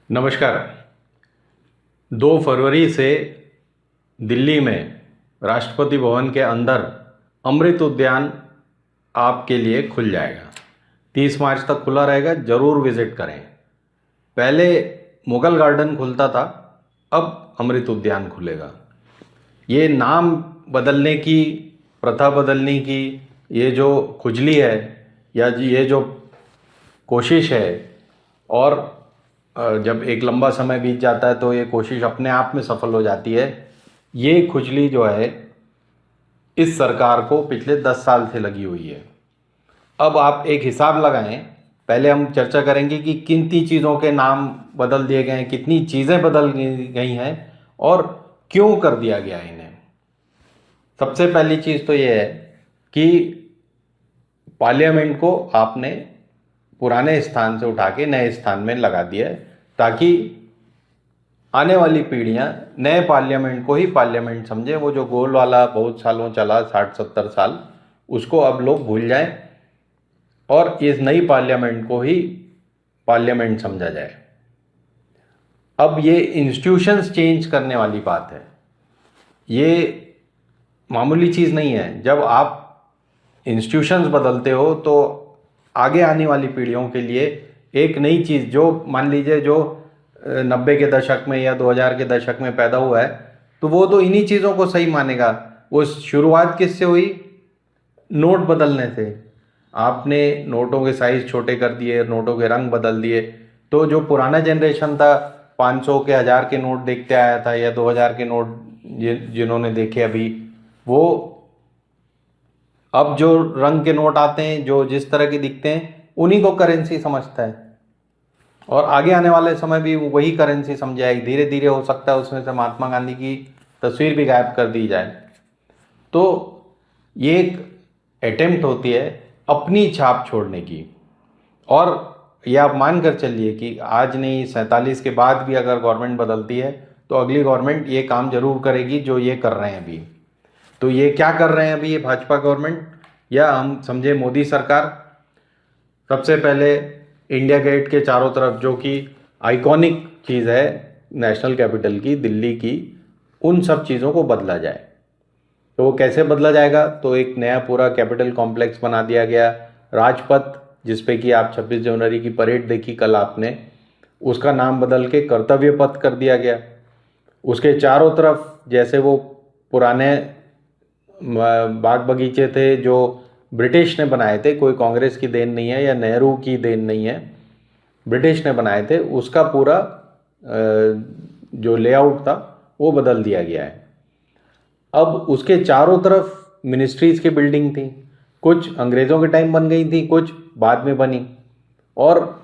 नमस्कार। 2 फरवरी से दिल्ली में राष्ट्रपति भवन के अंदर अमृत उद्यान आपके लिए खुल जाएगा। 30 मार्च तक खुला रहेगा, ज़रूर विज़िट करें। पहले मुगल गार्डन खुलता था, अब अमृत उद्यान खुलेगा। ये नाम बदलने की, प्रथा बदलने की ये जो खुजली है या ये जो कोशिश है, और जब एक लंबा समय बीत जाता है तो ये कोशिश अपने आप में सफल हो जाती है। ये खुजली जो है इस सरकार को पिछले 10 साल से लगी हुई है। अब आप एक हिसाब लगाएं। पहले हम चर्चा करेंगे कि कितनी चीज़ों के नाम बदल दिए गए हैं, कितनी चीज़ें बदल गई हैं और क्यों कर दिया गया इन्हें। सबसे पहली चीज़ तो ये है कि पार्लियामेंट को आपने पुराने स्थान से उठा के नए स्थान में लगा दिया है, ताकि आने वाली पीढ़ियां नए पार्लियामेंट को ही पार्लियामेंट समझे। वो जो गोल वाला बहुत सालों चला, 60-70 साल, उसको अब लोग भूल जाएं और इस नई पार्लियामेंट को ही पार्लियामेंट समझा जाए। अब ये इंस्टीट्यूशंस चेंज करने वाली बात है, ये मामूली चीज़ नहीं है। जब आप इंस्टीट्यूशंस बदलते हो तो आगे आने वाली पीढ़ियों के लिए एक नई चीज़, जो मान लीजिए जो 90 के दशक में या 2000 के दशक में पैदा हुआ है, तो वो तो इन्हीं चीज़ों को सही मानेगा। वो शुरुआत किससे हुई? नोट बदलने से। आपने नोटों के साइज छोटे कर दिए, नोटों के रंग बदल दिए, तो जो पुराना जनरेशन था, 500 के 1000 के नोट देखते आया था या 2000 के नोट जिन्होंने देखे अभी, वो अब जो रंग के नोट आते हैं, जो जिस तरह के दिखते हैं, उन्हीं को करेंसी समझता है और आगे आने वाले समय भी वही करेंसी समझाएगी। धीरे धीरे हो सकता है उसमें से महात्मा गांधी की तस्वीर भी गायब कर दी जाए। तो ये एक अटेम्प्ट होती है अपनी छाप छोड़ने की। और ये आप मान कर चलिए कि आज नहीं, 47 के बाद भी अगर गवर्नमेंट बदलती है तो अगली गवर्नमेंट ये काम जरूर करेगी जो ये कर रहे हैं अभी। तो ये क्या कर रहे हैं अभी ये भाजपा गवर्नमेंट, या हम समझे मोदी सरकार? सबसे पहले इंडिया गेट के चारों तरफ, जो कि आइकॉनिक चीज़ है नेशनल कैपिटल की, दिल्ली की, उन सब चीज़ों को बदला जाए। तो वो कैसे बदला जाएगा? तो एक नया पूरा कैपिटल कॉम्प्लेक्स बना दिया गया। राजपथ, जिसपे कि आप 26 जनवरी की परेड देखी कल आपने, उसका नाम बदल के कर्तव्य पथ कर दिया गया। उसके चारों तरफ जैसे वो पुराने बाग बगीचे थे जो ब्रिटिश ने बनाए थे, कोई कांग्रेस की देन नहीं है या नेहरू की देन नहीं है, ब्रिटिश ने बनाए थे, उसका पूरा जो लेआउट था वो बदल दिया गया है। अब उसके चारों तरफ मिनिस्ट्रीज की बिल्डिंग थी, कुछ अंग्रेज़ों के टाइम बन गई थी, कुछ बाद में बनी, और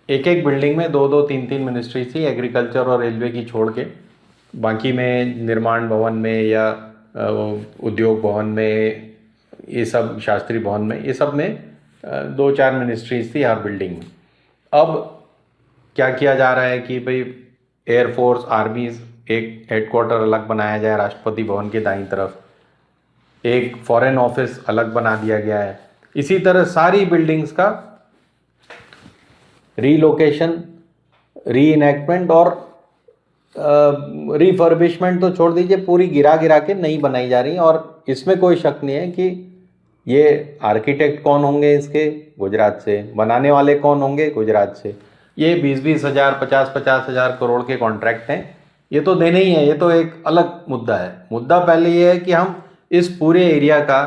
एक एक बिल्डिंग में 2-2, 3-3 मिनिस्ट्री थी, एग्रीकल्चर और रेलवे की छोड़ के। बाकी में निर्माण भवन में या उद्योग भवन में, ये सब शास्त्री भवन में, ये सब में 2-4 मिनिस्ट्रीज थी हर बिल्डिंग में। अब क्या किया जा रहा है कि भाई एयरफोर्स, आर्मीज, एक हेडक्वार्टर अलग बनाया जाए राष्ट्रपति भवन के दाईं तरफ, एक फॉरेन ऑफिस अलग बना दिया गया है। इसी तरह सारी बिल्डिंग्स का रीलोकेशन, री इनैक्टमेंट और रिफर्बिशमेंट तो छोड़ दीजिए, पूरी गिरा गिरा के नई बनाई जा रही है। और इसमें कोई शक नहीं है कि ये आर्किटेक्ट कौन होंगे इसके? गुजरात से। बनाने वाले कौन होंगे? गुजरात से। ये 20-20 हज़ार, 50-50 हज़ार करोड़ के कॉन्ट्रैक्ट हैं, ये तो देने ही है। ये तो एक अलग मुद्दा है। मुद्दा पहले ये है कि हम इस पूरे एरिया का,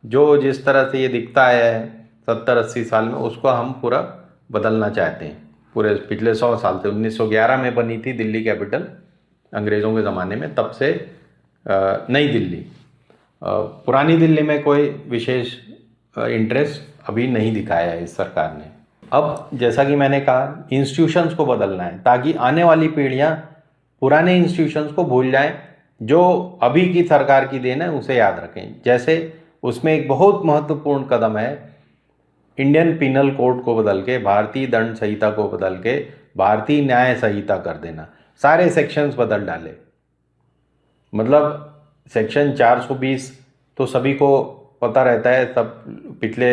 जो जिस तरह से ये दिखता है 70-80 साल में, उसको हम पूरा बदलना चाहते हैं। पूरे पिछले 100 साल से, 1911 में बनी थी दिल्ली कैपिटल अंग्रेज़ों के ज़माने में, तब से नई दिल्ली। पुरानी दिल्ली में कोई विशेष इंटरेस्ट अभी नहीं दिखाया है इस सरकार ने। अब जैसा कि मैंने कहा, इंस्टीट्यूशंस को बदलना है ताकि आने वाली पीढ़ियां पुराने इंस्टीट्यूशंस को भूल जाएं, जो अभी की सरकार की देन है उसे याद रखें। जैसे उसमें एक बहुत महत्वपूर्ण कदम है, इंडियन पिनल कोड को बदल के, भारतीय दंड संहिता को बदल के भारतीय न्याय संहिता कर देना। सारे सेक्शंस बदल डाले। मतलब सेक्शन 420 तो सभी को पता रहता है, सब पिछले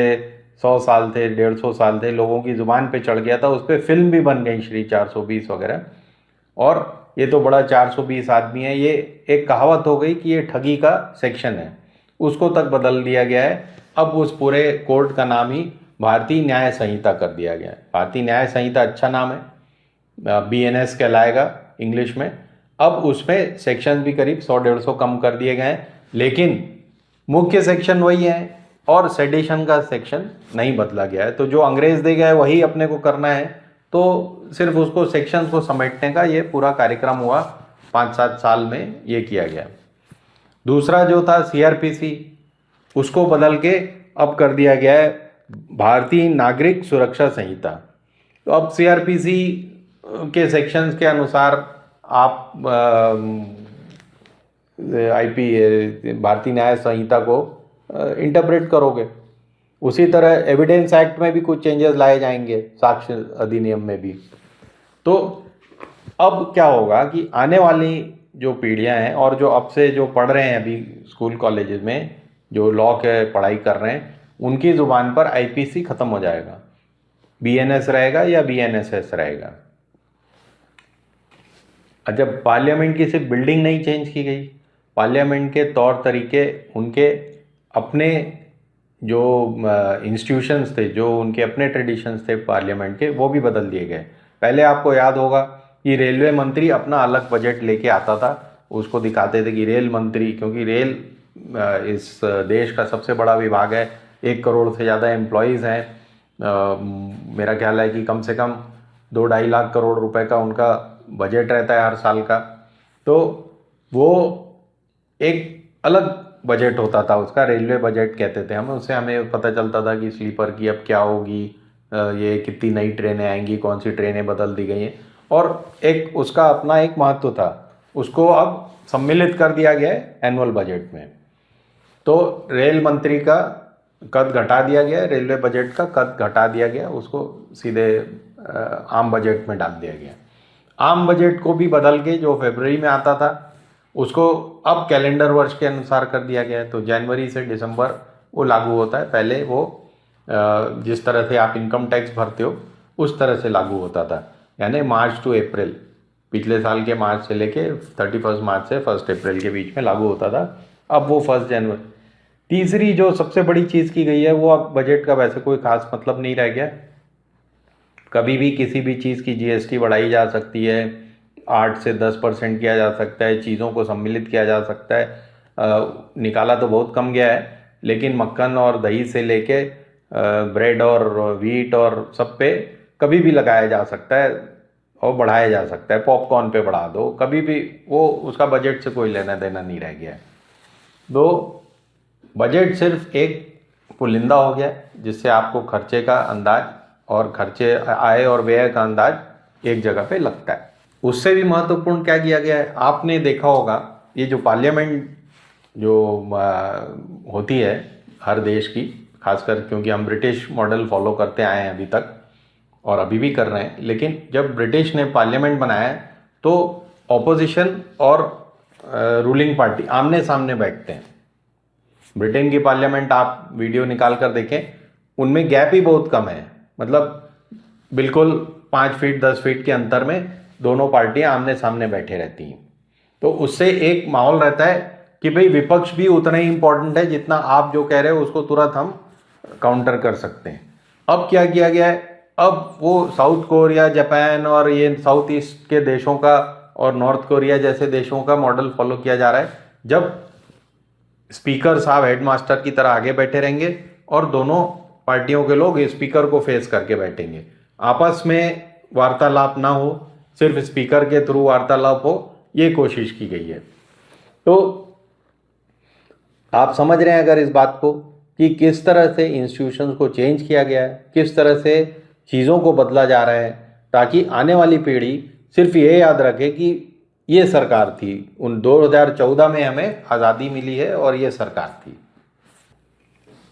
100 साल थे, 150 साल थे, लोगों की ज़ुबान पे चढ़ गया था, उस पर फिल्म भी बन गई, श्री 420 वगैरह। और ये तो बड़ा 420 आदमी है, ये एक कहावत हो गई कि ये ठगी का सेक्शन है, उसको तक बदल दिया गया है। अब उस पूरे कोर्ट का नाम ही भारतीय न्याय संहिता कर दिया गया है। भारतीय न्याय संहिता अच्छा नाम है, BNS कहलाएगा इंग्लिश में। अब उसमें सेक्शन भी करीब 100-150 कम कर दिए गए हैं, लेकिन मुख्य सेक्शन वही है और सेडिशन का सेक्शन नहीं बदला गया है। तो जो अंग्रेज दे गए वही अपने को करना है, तो सिर्फ उसको सेक्शंस को समेटने का ये पूरा कार्यक्रम हुआ, 5-7 साल में ये किया गया। दूसरा जो था CRPC, उसको बदल के अब कर दिया गया है भारतीय नागरिक सुरक्षा संहिता। तो अब CRPC के सेक्शंस के अनुसार आप भारतीय न्याय संहिता को इंटरप्रेट करोगे। उसी तरह एविडेंस एक्ट में भी कुछ चेंजेस लाए जाएंगे, साक्ष्य अधिनियम में भी। तो अब क्या होगा कि आने वाली जो पीढ़ियां हैं और जो अब से जो पढ़ रहे हैं अभी स्कूल कॉलेजेस में, जो लॉ के पढ़ाई कर रहे हैं, उनकी ज़ुबान पर IPC ख़त्म हो जाएगा, BNS रहेगा या BNSS रहेगा। जब पार्लियामेंट की सिर्फ बिल्डिंग नहीं चेंज की गई, पार्लियामेंट के तौर तरीके, उनके अपने जो इंस्टीट्यूशंस थे, जो उनके अपने ट्रेडिशंस थे पार्लियामेंट के, वो भी बदल दिए गए। पहले आपको याद होगा कि रेलवे मंत्री अपना अलग बजट लेके आता था, उसको दिखाते थे कि रेल मंत्री, क्योंकि रेल इस देश का सबसे बड़ा विभाग है, 1 करोड़ से ज़्यादा एम्प्लॉयज़ हैं। मेरा ख्याल है कि कम से कम 2-2.5 लाख करोड़ रुपए का उनका बजट रहता है हर साल का। तो वो एक अलग बजट होता था उसका, रेलवे बजट कहते थे हम, उससे हमें पता चलता था कि स्लीपर की अब क्या होगी, ये कितनी नई ट्रेनें आएंगी, कौन सी ट्रेनें बदल दी गई हैं, और एक उसका अपना एक महत्व था। उसको अब सम्मिलित कर दिया गया है एनुअल बजट में। तो रेल मंत्री का कद घटा दिया गया, रेलवे बजट का कद घटा दिया गया, उसको सीधे आम बजट में डाल दिया गया। आम बजट को भी बदल के, जो फरवरी में आता था, उसको अब कैलेंडर वर्ष के अनुसार कर दिया गया है। तो जनवरी से दिसंबर वो लागू होता है। पहले वो जिस तरह से आप इनकम टैक्स भरते हो उस तरह से लागू होता था, यानी मार्च टू अप्रैल, पिछले साल के मार्च से लेके 31 मार्च से 1 अप्रैल के बीच में लागू होता था। अब वो 1 जनवरी। तीसरी जो सबसे बड़ी चीज़ की गई है, वो अब बजट का वैसे कोई खास मतलब नहीं रह गया। कभी भी किसी भी चीज़ की GST बढ़ाई जा सकती है, 8 से 10% किया जा सकता है, चीज़ों को सम्मिलित किया जा सकता है। निकाला तो बहुत कम गया है, लेकिन मक्खन और दही से लेके ब्रेड और व्हीट और सब पे कभी भी लगाया जा सकता है और बढ़ाया जा सकता है। पॉपकॉर्न पे बढ़ा दो कभी भी, वो उसका बजट से कोई लेना देना नहीं रह गया है। तो बजट सिर्फ एक पुलिंदा हो गया, जिससे आपको खर्चे का अंदाज और खर्चे, आय और व्यय का अंदाज एक जगह पे लगता है। उससे भी महत्वपूर्ण क्या किया गया है, आपने देखा होगा, ये जो पार्लियामेंट जो होती है हर देश की, खासकर क्योंकि हम ब्रिटिश मॉडल फॉलो करते आए हैं अभी तक और अभी भी कर रहे हैं, लेकिन जब ब्रिटिश ने पार्लियामेंट बनाया तो ऑपोजिशन और रूलिंग पार्टी आमने सामने बैठते हैं। ब्रिटेन की पार्लियामेंट आप वीडियो निकाल कर देखें, उनमें गैप ही बहुत कम है, मतलब बिल्कुल 5 फीट 10 फीट के अंतर में दोनों पार्टियां आमने सामने बैठे रहती हैं। तो उससे एक माहौल रहता है कि भाई विपक्ष भी उतना ही इम्पोर्टेंट है जितना आप जो कह रहे हो उसको तुरंत हम काउंटर कर सकते हैं। अब क्या किया गया है, अब वो साउथ कोरिया, जापान और ये साउथ ईस्ट के देशों का और नॉर्थ कोरिया जैसे देशों का मॉडल फॉलो किया जा रहा है, जब स्पीकर साहब हेडमास्टर की तरह आगे बैठे रहेंगे और दोनों पार्टियों के लोग स्पीकर को फेस करके बैठेंगे, आपस में वार्तालाप ना हो, सिर्फ स्पीकर के थ्रू वार्तालाप हो, ये कोशिश की गई है। तो आप समझ रहे हैं अगर इस बात को कि किस तरह से इंस्टीट्यूशंस को चेंज किया गया है, किस तरह से चीज़ों को बदला जा रहा है, ताकि आने वाली पीढ़ी सिर्फ ये याद रखे कि ये सरकार थी, उन 2014 में हमें आज़ादी मिली है और ये सरकार थी।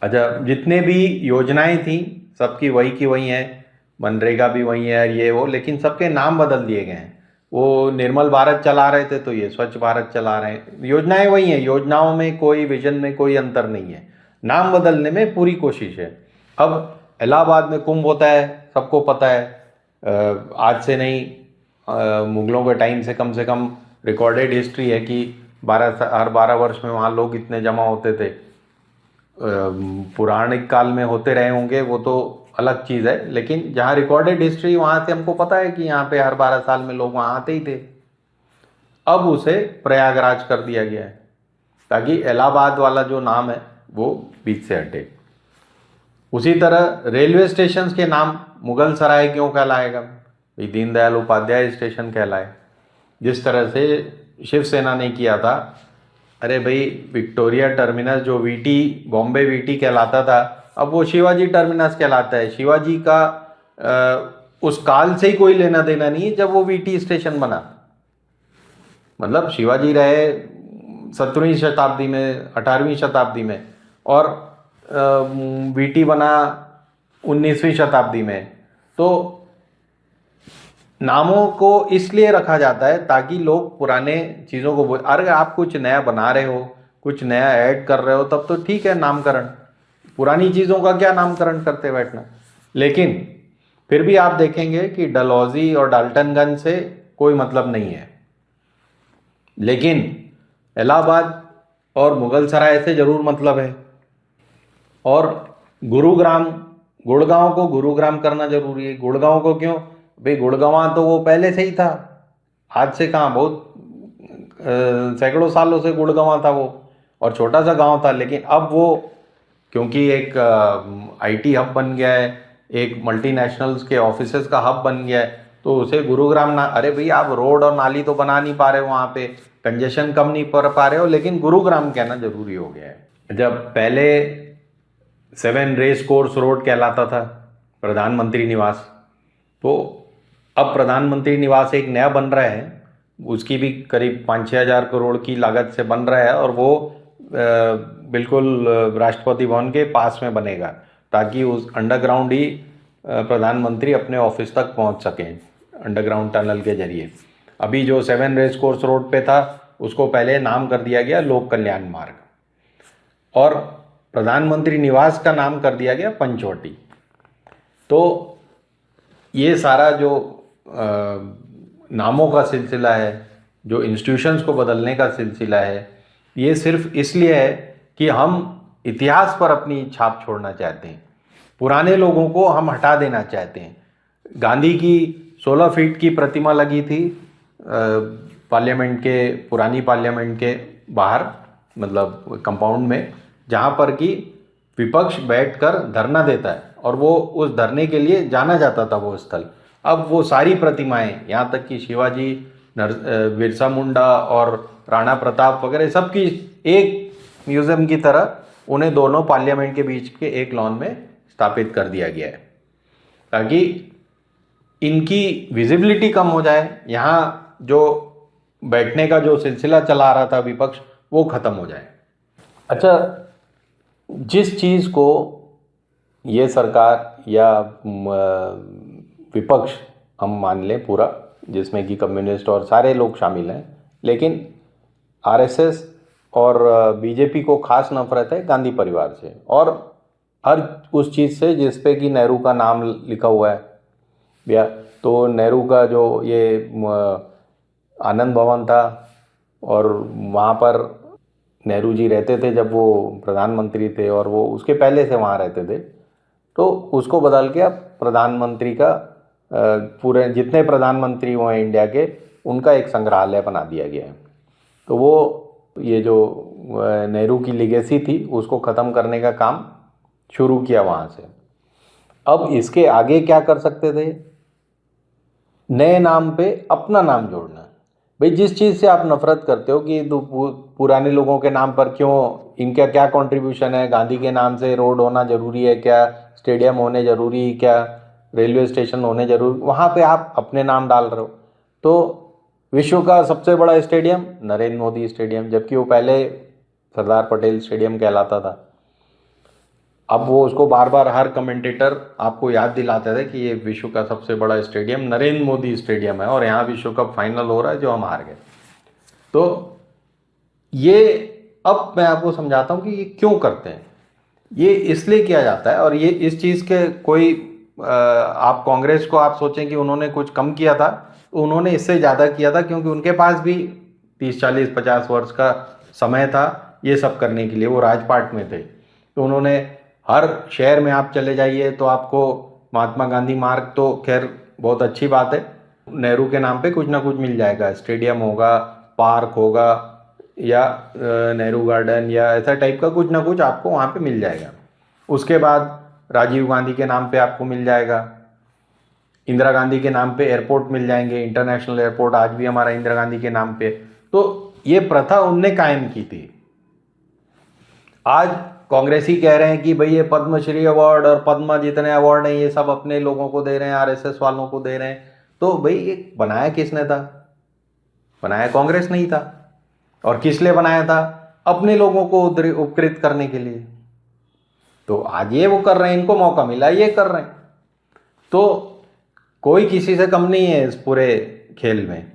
अच्छा, जितने भी योजनाएं थी सबकी वही की वही हैं, मनरेगा भी वही है, ये वो, लेकिन सबके नाम बदल दिए गए हैं। वो निर्मल भारत चला रहे थे तो ये स्वच्छ भारत चला रहे हैं। योजनाएं वही हैं, योजनाओं में कोई, विजन में कोई अंतर नहीं है, नाम बदलने में पूरी कोशिश है। अब इलाहाबाद में कुंभ होता है, सबको पता है, आज से नहीं, मुगलों के टाइम से कम रिकॉर्डेड हिस्ट्री है कि हर 12 वर्ष में वहाँ लोग इतने जमा होते थे। पुराणिक काल में होते रहे होंगे वो तो अलग चीज़ है, लेकिन जहाँ रिकॉर्डेड हिस्ट्री वहाँ से हमको पता है कि यहाँ पे हर 12 साल में लोग वहाँ आते ही थे। अब उसे प्रयागराज कर दिया गया है ताकि इलाहाबाद वाला जो नाम है वो बीच से हटे। उसी तरह रेलवे स्टेशन के नाम मुगल सराय क्यों कहलाएगा? दीनदयाल उपाध्याय स्टेशन कहलाए। जिस तरह से शिवसेना ने किया था, अरे भाई विक्टोरिया टर्मिनस जो वीटी बॉम्बे वीटी कहलाता था, अब वो शिवाजी टर्मिनस कहलाता है। शिवाजी का उस काल से ही कोई लेना देना नहीं है जब वो वीटी स्टेशन बना। मतलब शिवाजी रहे 17वीं शताब्दी में, 18वीं शताब्दी में, और वीटी बना 19वीं शताब्दी में। तो नामों को इसलिए रखा जाता है ताकि लोग पुराने चीज़ों को अगर आप कुछ नया बना रहे हो, कुछ नया ऐड कर रहे हो, तब तो ठीक है नामकरण, पुरानी चीज़ों का क्या नामकरण करते बैठना। लेकिन फिर भी आप देखेंगे कि डलहौजी और डाल्टनगंज से कोई मतलब नहीं है, लेकिन इलाहाबाद और मुगल सराय से ज़रूर मतलब है। और गुरुग्राम, गुड़गांव को गुरुग्राम करना जरूरी है। गुड़गांव को क्यों भाई? गुड़गांव तो वो पहले से ही था, आज से कहाँ, बहुत सैकड़ों सालों से गुड़गांव था वो, और छोटा सा गांव था। लेकिन अब वो क्योंकि एक आईटी हब बन गया है, एक मल्टीनेशनल्स के ऑफिसेज का हब बन गया है, तो उसे गुरुग्राम ना, अरे भाई आप रोड और नाली तो बना नहीं पा रहे हो, वहाँ पे कंजेशन कम नहीं कर पा रहे हो, लेकिन गुरुग्राम कहना जरूरी हो गया है। जब पहले 7 रेस कोर्स रोड कहलाता था प्रधानमंत्री निवास, तो अब प्रधानमंत्री निवास एक नया बन रहा है, उसकी भी करीब 5-6 हज़ार करोड़ की लागत से बन रहा है, और वो बिल्कुल राष्ट्रपति भवन के पास में बनेगा ताकि उस अंडरग्राउंड ही प्रधानमंत्री अपने ऑफिस तक पहुंच सकें अंडरग्राउंड टनल के जरिए। अभी जो 7 रेस कोर्स रोड पे था उसको पहले नाम कर दिया गया लोक कल्याण मार्ग, और प्रधानमंत्री निवास का नाम कर दिया गया पंचवटी। तो ये सारा जो नामों का सिलसिला है, जो इंस्टीट्यूशंस को बदलने का सिलसिला है, ये सिर्फ इसलिए है कि हम इतिहास पर अपनी छाप छोड़ना चाहते हैं, पुराने लोगों को हम हटा देना चाहते हैं। गांधी की 16 फीट की प्रतिमा लगी थी पार्लियामेंट के, पुरानी पार्लियामेंट के बाहर, मतलब कंपाउंड में, जहाँ पर कि विपक्ष बैठकर धरना देता है, और वो उस धरने के लिए जाना जाता था वो स्थल। अब वो सारी प्रतिमाएं, यहाँ तक कि शिवाजी, बिरसा मुंडा और राणा प्रताप वगैरह सबकी एक म्यूजियम की तरह उन्हें दोनों पार्लियामेंट के बीच के एक लॉन में स्थापित कर दिया गया है, ताकि इनकी विजिबिलिटी कम हो जाए। यहाँ जो बैठने का जो सिलसिला चला रहा था विपक्ष, वो खत्म हो जाए। अच्छा, जिस चीज़ को ये सरकार या विपक्ष हम मान लें पूरा, जिसमें कि कम्युनिस्ट और सारे लोग शामिल हैं, लेकिन आरएसएस और बीजेपी को खास नफरत है गांधी परिवार से, और हर उस चीज़ से जिस पे कि नेहरू का नाम लिखा हुआ है। या तो नेहरू का जो ये आनंद भवन था, और वहाँ पर नेहरू जी रहते थे जब वो प्रधानमंत्री थे, और वो उसके पहले से वहाँ रहते थे, तो उसको बदल के अब प्रधानमंत्री का पूरे जितने प्रधानमंत्री हुए हैं इंडिया के, उनका एक संग्रहालय बना दिया गया है। तो वो ये जो नेहरू की लीगेसी थी उसको ख़त्म करने का काम शुरू किया वहाँ से। अब इसके आगे क्या कर सकते थे? नए नाम पे अपना नाम जोड़ना। भाई जिस चीज़ से आप नफरत करते हो कि पुराने लोगों के नाम पर क्यों, इनका क्या कंट्रीब्यूशन है, गांधी के नाम से रोड होना जरूरी है क्या, स्टेडियम होने जरूरी क्या, रेलवे स्टेशन होने जरूरी, वहाँ पे आप अपने नाम डाल रहे हो। तो विश्व का सबसे बड़ा स्टेडियम नरेंद्र मोदी स्टेडियम, जबकि वो पहले सरदार पटेल स्टेडियम कहलाता था। अब वो उसको बार बार हर कमेंटेटर आपको याद दिलाते थे कि ये विश्व का सबसे बड़ा स्टेडियम नरेंद्र मोदी स्टेडियम है, और यहाँ विश्व कप फाइनल हो रहा है जो हम हार गए। तो ये अब मैं आपको समझाता हूँ कि ये क्यों करते हैं। ये इसलिए किया जाता है, और ये इस चीज़ के कोई आप कांग्रेस को आप सोचें कि उन्होंने कुछ कम किया था, उन्होंने इससे ज़्यादा किया था, क्योंकि उनके पास भी 30, 40, 50 वर्ष का समय था ये सब करने के लिए। वो राजपाट में थे, तो उन्होंने हर शहर में आप चले जाइए तो आपको महात्मा गांधी मार्ग, तो खैर बहुत अच्छी बात है, नेहरू के नाम पे कुछ ना कुछ मिल जाएगा, स्टेडियम होगा, पार्क होगा, या नेहरू गार्डन या ऐसा टाइप का कुछ ना कुछ आपको वहाँ पे मिल जाएगा। उसके बाद राजीव गांधी के नाम पे आपको मिल जाएगा, इंदिरा गांधी के नाम पे एयरपोर्ट मिल जाएंगे, इंटरनेशनल एयरपोर्ट आज भी हमारा इंदिरा गांधी के नाम पे। तो ये प्रथा उनने कायम की थी। आज कांग्रेसी कह रहे हैं कि भाई ये पद्मश्री अवार्ड और पद्मा जितने अवार्ड हैं ये सब अपने लोगों को दे रहे हैं, आरएसएस वालों को दे रहे हैं। तो भाई ये बनाया किसने था? बनाया कांग्रेस नहीं था। और किस लिए बनाया था? अपने लोगों को उपकृत करने के लिए। तो आज ये वो कर रहे हैं, इनको मौका मिला ये कर रहे हैं। तो कोई किसी से कम नहीं है इस पूरे खेल में।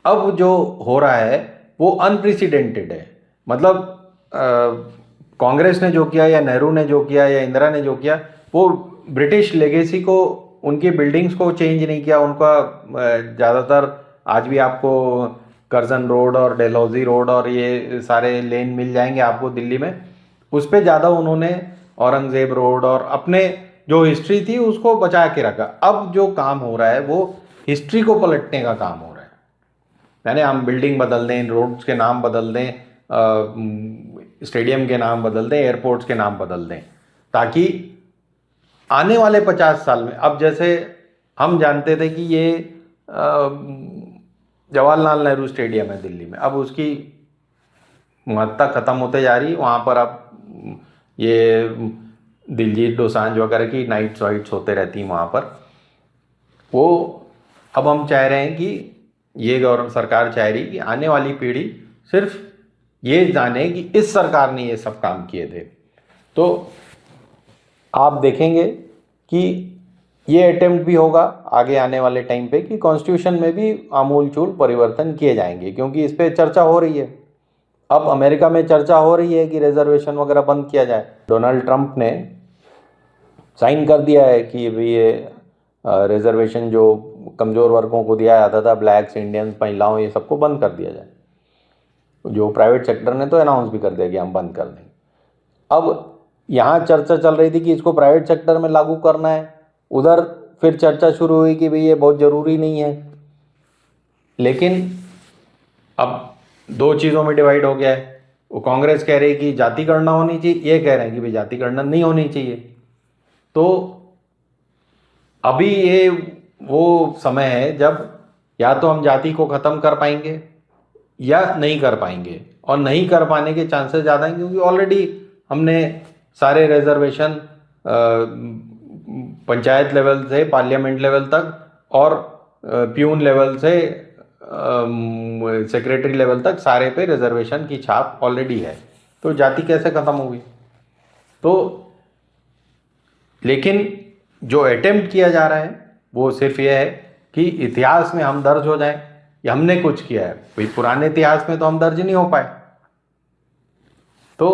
अब जो हो रहा है वो अनप्रेसिडेंटेड है। मतलब कांग्रेस ने जो किया या नेहरू ने जो किया या इंदिरा ने जो किया, वो ब्रिटिश लेगेसी को, उनकी बिल्डिंग्स को चेंज नहीं किया। उनका ज़्यादातर आज भी आपको कर्जन रोड और डेलहौजी रोड और ये सारे लेन मिल जाएंगे आपको दिल्ली में। उस पर ज़्यादा उन्होंने औरंगजेब रोड और अपने जो हिस्ट्री थी उसको बचा के रखा। अब जो काम हो रहा है वो हिस्ट्री को पलटने का काम हो रहा है। यानी हम बिल्डिंग बदल दें, रोड्स के नाम बदल दें, स्टेडियम के नाम बदल दें, एयरपोर्ट्स के नाम बदल दें, ताकि आने वाले 50 साल में, अब जैसे हम जानते थे कि ये जवाहरलाल नेहरू स्टेडियम है दिल्ली में, अब उसकी महत्ता खत्म होते जा रही। वहाँ पर अब ये दिलजीत दोसांझ वगैरह की नाइट्स वाइट्स होते रहती हैं वहाँ पर। वो अब हम चाह रहे हैं कि ये गवर्नमेंट सरकार चाह रही कि आने वाली पीढ़ी सिर्फ ये जाने कि इस सरकार ने ये सब काम किए थे। तो आप देखेंगे कि ये अटेम्प्ट भी होगा आगे आने वाले टाइम पे कि कॉन्स्टिट्यूशन में भी आमूलचूल परिवर्तन किए जाएंगे, क्योंकि इस पे चर्चा हो रही है। अब अमेरिका में चर्चा हो रही है कि रिजर्वेशन वगैरह बंद किया जाए। डोनाल्ड ट्रंप ने साइन कर दिया है कि भाई ये रिजर्वेशन जो कमज़ोर वर्गों को दिया जाता था, ब्लैक्स, इंडियंस, महिलाओं, ये सबको बंद कर दिया जाए। जो प्राइवेट सेक्टर ने तो अनाउंस भी कर दिया कि हम बंद कर देंगे। अब यहाँ चर्चा चल रही थी कि इसको प्राइवेट सेक्टर में लागू करना है, उधर फिर चर्चा शुरू हुई कि भाई ये बहुत ज़रूरी नहीं है। लेकिन अब दो चीज़ों में डिवाइड हो गया है। वो कांग्रेस कह रही कि जाति गणना होनी चाहिए, ये कह रहे हैं कि भाई जाति गणना नहीं होनी चाहिए। तो अभी ये वो समय है जब या तो हम जाति को ख़त्म कर पाएंगे या नहीं कर पाएंगे, और नहीं कर पाने के चांसेस ज़्यादा हैं, क्योंकि ऑलरेडी हमने सारे रिजर्वेशन पंचायत लेवल से पार्लियामेंट लेवल तक और प्यून लेवल से सेक्रेटरी लेवल तक सारे पे रिजर्वेशन की छाप ऑलरेडी है। तो जाति कैसे ख़त्म होगी? तो लेकिन जो अटेम्प्ट किया जा रहा है वो सिर्फ ये है कि इतिहास में हम दर्ज हो जाएं कि हमने कुछ किया है। भाई पुराने इतिहास में तो हम दर्ज नहीं हो पाए। तो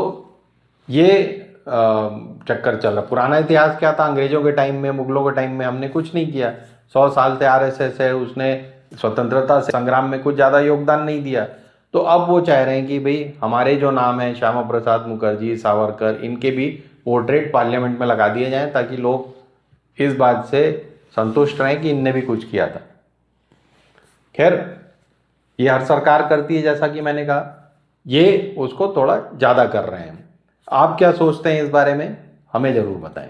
ये चक्कर चल रहा। पुराना इतिहास क्या था? अंग्रेजों के टाइम में, मुगलों के टाइम में हमने कुछ नहीं किया। 100 साल से आरएसएस है, उसने स्वतंत्रता संग्राम में कुछ ज़्यादा योगदान नहीं दिया। तो अब वो चाह रहे हैं कि भाई हमारे जो नाम है, श्यामा प्रसाद मुखर्जी, सावरकर, इनके भी पोर्ट्रेट पार्लियामेंट में लगा दिए जाएं, ताकि लोग इस बात से संतुष्ट रहें कि इनने भी कुछ किया था। खैर, ये हर सरकार करती है, जैसा कि मैंने कहा। ये उसको थोड़ा ज़्यादा कर रहे हैं। आप क्या सोचते हैं इस बारे में? हमें ज़रूर बताएं।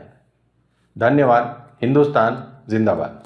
धन्यवाद। हिंदुस्तान जिंदाबाद।